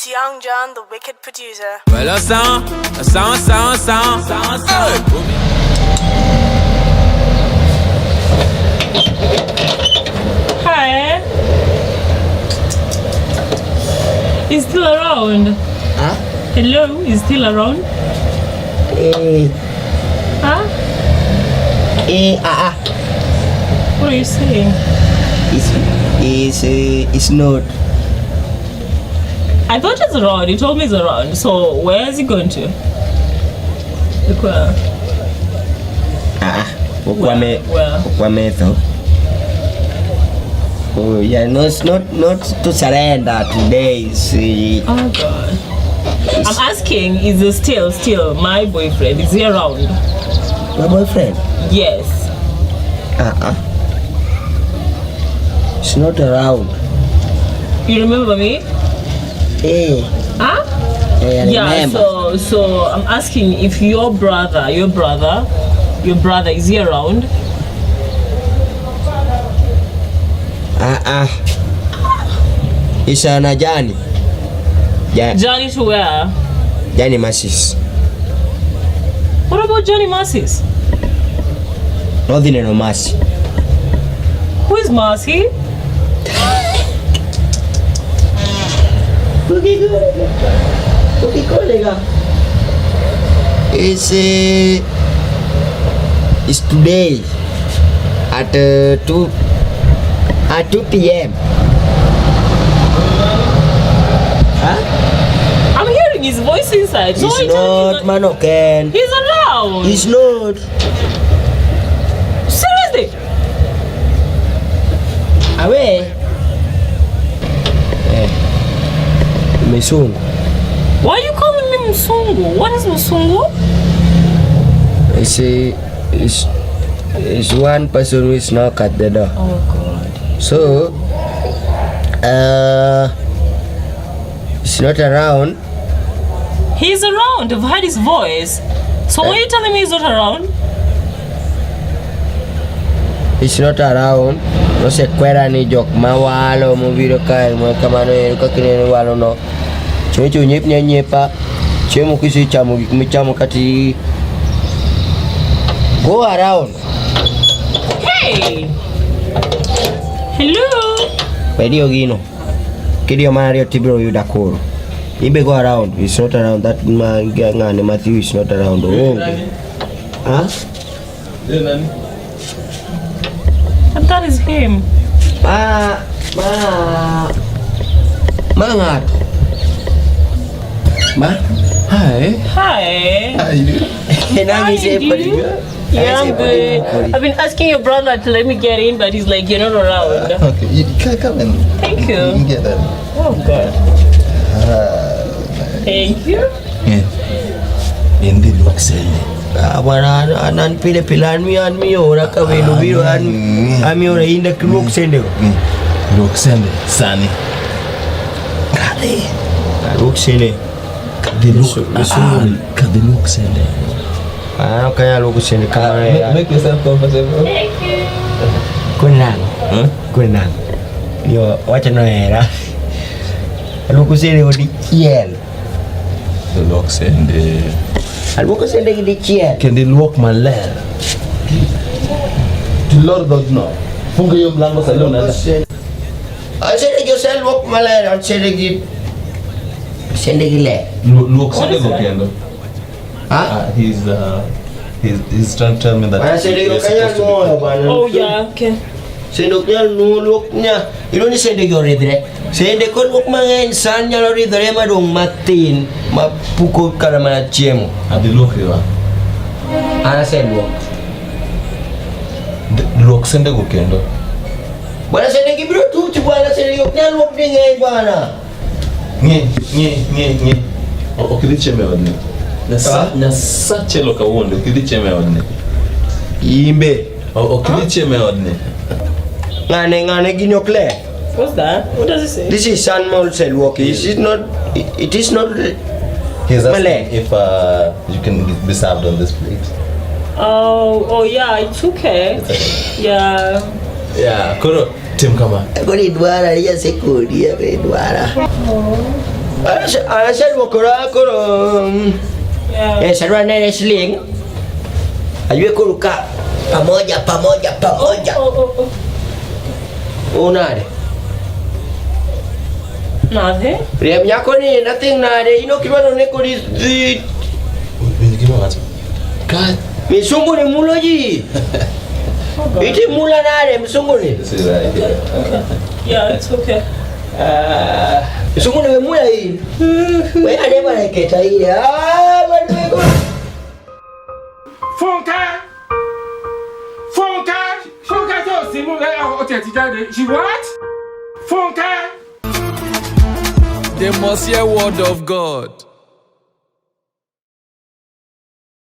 Young John, the wicked producer. Well, a sound. Hi. He's still around. Huh? Hello, he's still around. Huh? What are you saying? It's not. I thought he's around. He told me he's around. So where is he going to? Where? Oh yeah, no, it's not to surrender today. See. Oh God. I'm asking, is he still my boyfriend? Is he around? My boyfriend? Yes. It's not around. You remember me? Hey. Huh? Hey, I remember. So I'm asking if your brother, is he around? It's Johnny. Johnny to where? Johnny Massis. What about Johnny Massis? Nothing no Massi. Who is Marcy? It's today at 2 p.m. Huh? I'm hearing his voice inside. So He's not, Manoken. He's around. He's not. Seriously? Away. Musungu. Why are you calling me Musungu? What is Musungu? It's one person who is knock at the door. Oh God. So, it's not around. He's around. I've heard his voice. So why are you telling me he's not around? It's not around. No se cuera ni jok mawalo mo video kai mo kamano e ka kine walo no. Chuchu nyip nyepa. Chemu kisi chamu michamu kati. Go around. Hey. Hello. Pedio gino. Kidio Mario Tibro Yudakoro. Ibe go around. It's not around. That man Matthew is not around. Oh. Huh? That is him. Hi. Hi. How you doing? Yeah, I'm good. I've been asking your brother to let me get in, but he's like, you're not around. Okay, you can come in. Thank you. You can get that. Oh, God. Thank you. Yeah. Indeed, look silly. Anan pile pilan mi ora ka velu biro ami ora inda look sende Look sende sani. Kade. Look sende. Kade look sende. Kaya look sende kaya. Make yourself comfortable. Thank you. Kunang. Kunang. Yo wacha no era. Look sende odi kiel. The look sende. Algo sende ki dichiel. Can they walk my leg? Lord don't know. Funga yung mlango sa luna. Sende ki sel walk malera, sende ki le. Look sende go kendo. He's trying to tell me that Sende kaya no bana. Oh, yeah, okay. Sende kaya no look nya. Ilo ni sende ki redre. Sende kon look mga insan nya lo redre madong matin mapuko kala mana chiemo. Adi look here. Ana sende walk. Look sende go kendo. Bana sende ki bro tu bana sende yok nya look ni ngai bana. Nye. Okidi cheme wadne. Na sache loka wonde okidi cheme wadne. Imbe. Okidi cheme wadne. Ngane ginyokle. What's that? What does it say? This is San Molsel walk. It is not. He's asking if you can be served on this plate. Oh yeah, it's okay. Yeah. Yeah, Koro, Tim, come on. Aku di dwara dia sekudi ya di dwara. Anasema wakora sarwa na wrestling. Ajue kuruka pamoja. Unare. Nothing. Rem yako ni nothing nare. Ino kiwano neko di God. Misungu ni mulo ji. Iti mula nare misungu ni. This is right here. Okay. Yeah, it's okay. Misungu ni mula hii. Wewe adema na keta hii. Bado Funka so simu o te ti jade. She what? Funka. They must hear word of God.